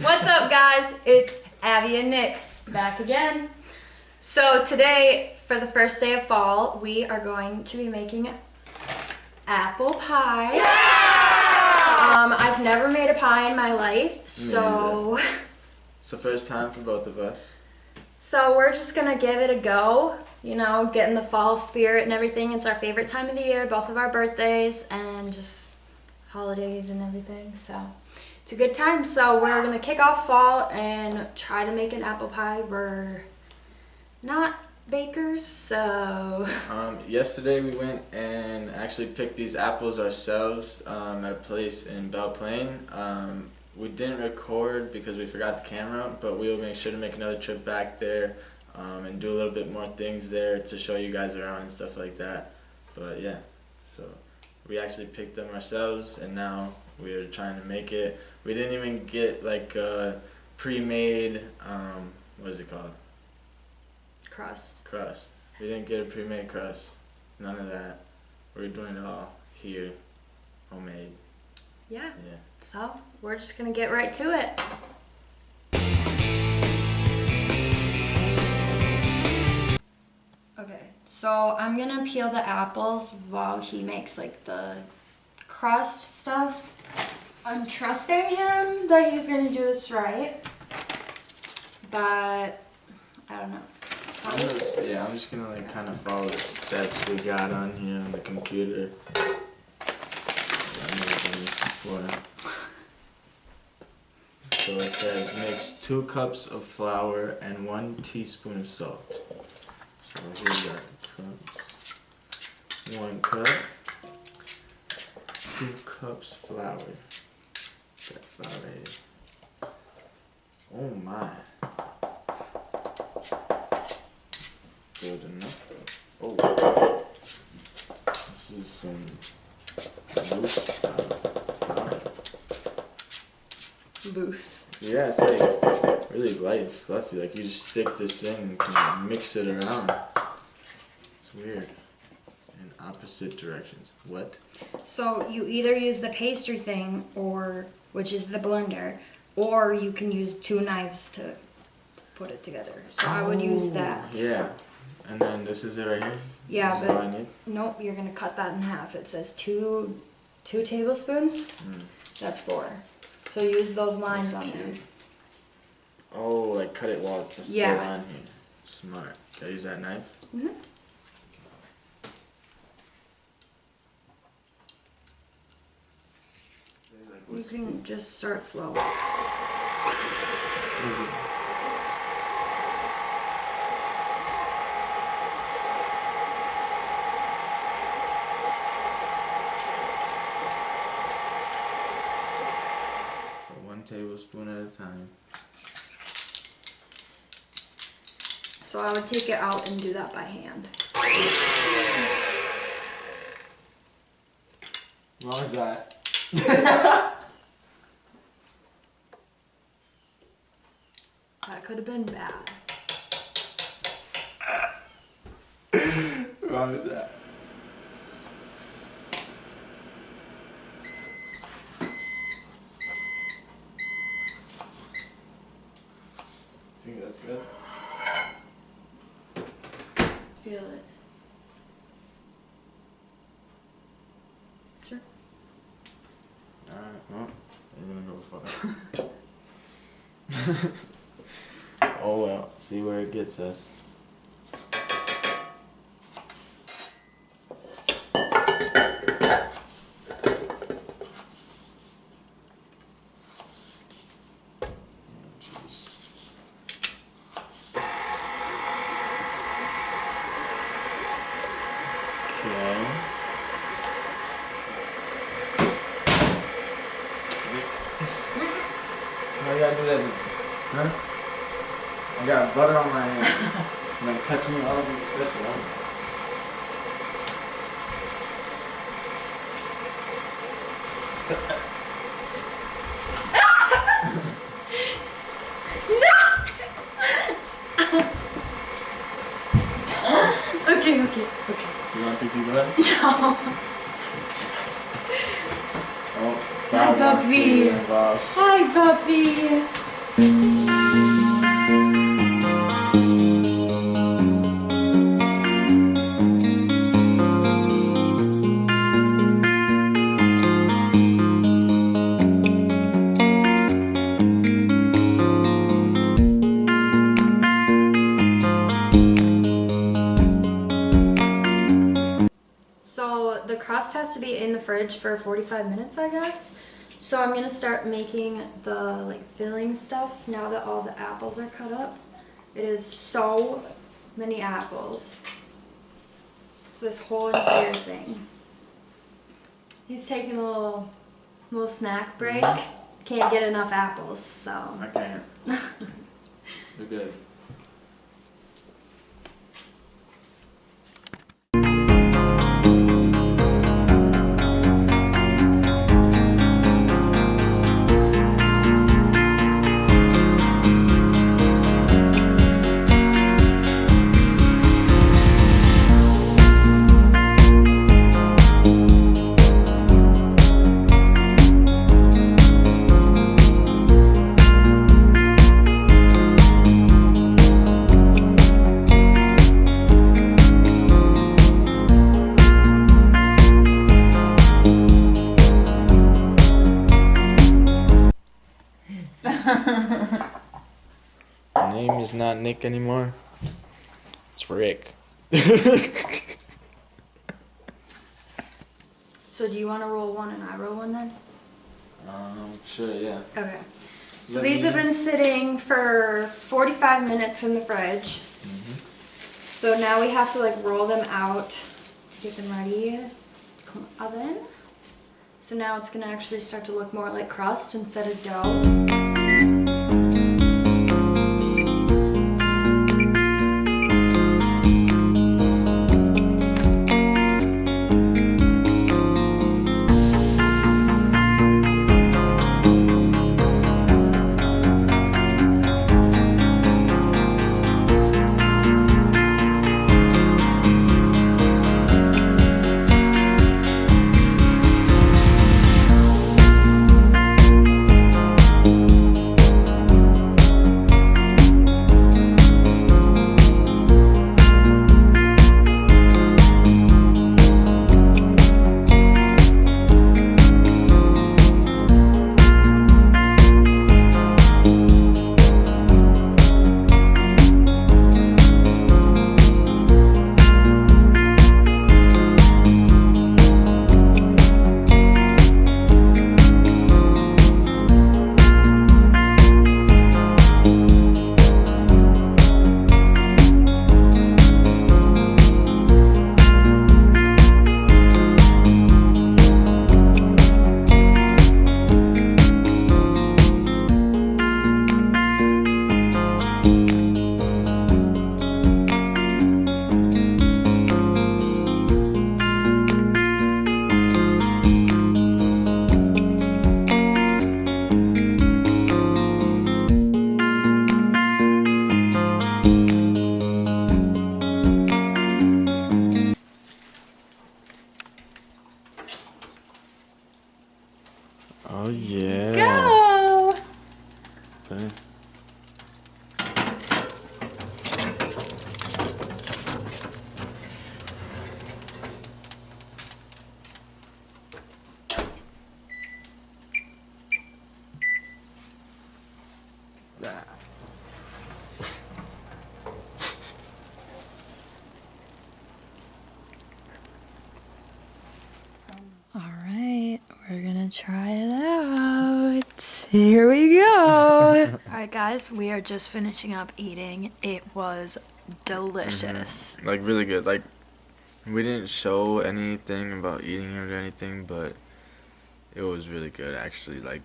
What's up, guys? It's Abby and Nick back again. So today, for the first day of fall, we are going to be making apple pie. Yeah! I've never made a pie in my life, so it's the first time for both of us. So we're just gonna give it a go. You know, get in the fall spirit and everything. It's our favorite time of the year, both of our birthdays and just holidays and everything. So it's a good time. So we're gonna kick off fall and try to make an apple pie. We're not bakers, so yesterday we went and actually picked these apples ourselves at a place in Belle Plaine. We didn't record because we forgot the camera, but we'll make sure to make another trip back there and do a little bit more things there to show you guys around and stuff like that. But yeah, so we actually picked them ourselves and now we're trying to make it. We didn't even get like a pre-made, what is it called? Crust. We didn't get a pre-made crust. None of that. We're doing it all here, homemade. Yeah. So we're just gonna get right to it. Okay, so I'm gonna peel the apples while he makes like the crust stuff. I'm trusting him that he's gonna do this right, but I don't know. So I'm just gonna like kind of follow the steps we got on here on the computer. So it says mix 2 cups of flour and 1 teaspoon of salt. So here we got cups. 1 cup. 2 cups flour. That flour right here. Oh my. Good enough. Oh. This is some loose flour. loose. Yeah, it's like really light and fluffy. Like you just stick this in and kind of mix it around. It's weird. It's in opposite directions. What? So you either use the pastry thing, or which is the blender, or you can use 2 knives to put it together. So I would use that. Yeah. And then this is it right here? Yeah, this is all I need? Nope, you're gonna cut that in half. It says two tablespoons. That's 4. So use those lines on there. Oh, like cut it while it's still on here. Smart. Can I use that knife? Mm-hmm. You can just start slow. Tablespoon at a time. So I would take it out and do that by hand. What was that? That could have been bad. What was that? Think that's good? Feel it. Sure. Alright, well, we're gonna go for it. Oh well, see where it gets us. Why you gotta do that? Huh? I got butter on my hand. I'm like touching it all over the special. Okay. You want to do that? No. Oh, Hi, puppy. Hi, puppy. So the crust has to be in the fridge for 45 minutes, I guess. So I'm gonna start making the like filling stuff now that all the apples are cut up. It is so many apples. It's this whole entire thing. He's taking a little snack break. Can't get enough apples, so. I can't. We're good. Name is not Nick anymore. It's Rick. So do you want to roll one and I roll one then? Sure, yeah. Okay. So these have been sitting for 45 minutes in the fridge. So now we have to like roll them out to get them ready to come in the oven. So now it's gonna actually start to look more like crust instead of dough. Oh yeah. Go! Put it. All right, we're gonna try it out. Here we go. All right, guys, we are just finishing up eating. It was delicious. Like really good. Like we didn't show anything about eating it or anything, but it was really good actually. Like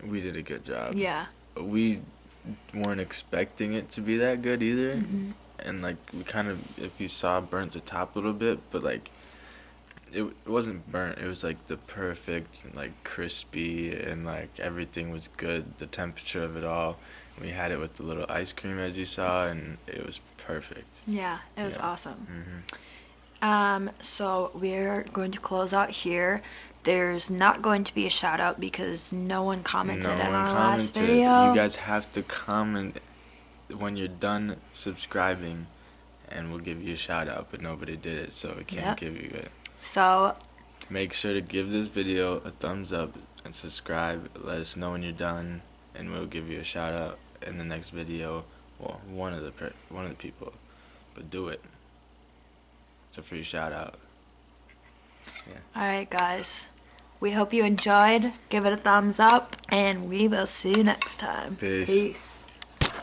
we did a good job. Yeah. We weren't expecting it to be that good either. And like we kind of, if you saw, burnt the top a little bit, but like it wasn't burnt. It was like the perfect, like crispy, and like everything was good. The temperature of it all. We had it with the little ice cream as you saw, and it was perfect. Yeah, it was Yeah. awesome. So we're going to close out here. there's not going to be a shout out because no one commented No on one our last commented. video. You guys have to comment when you're done subscribing, and we'll give you a shout out, but nobody did it, so we can't give you it. So make sure to give this video a thumbs up and subscribe. Let us know when you're done, and we'll give you a shout out in the next video. Well, one of the people, but do it. It's a free shout out. Yeah. alright guys, we hope you enjoyed. Give it a thumbs up and we will see you next time. Peace. Peace.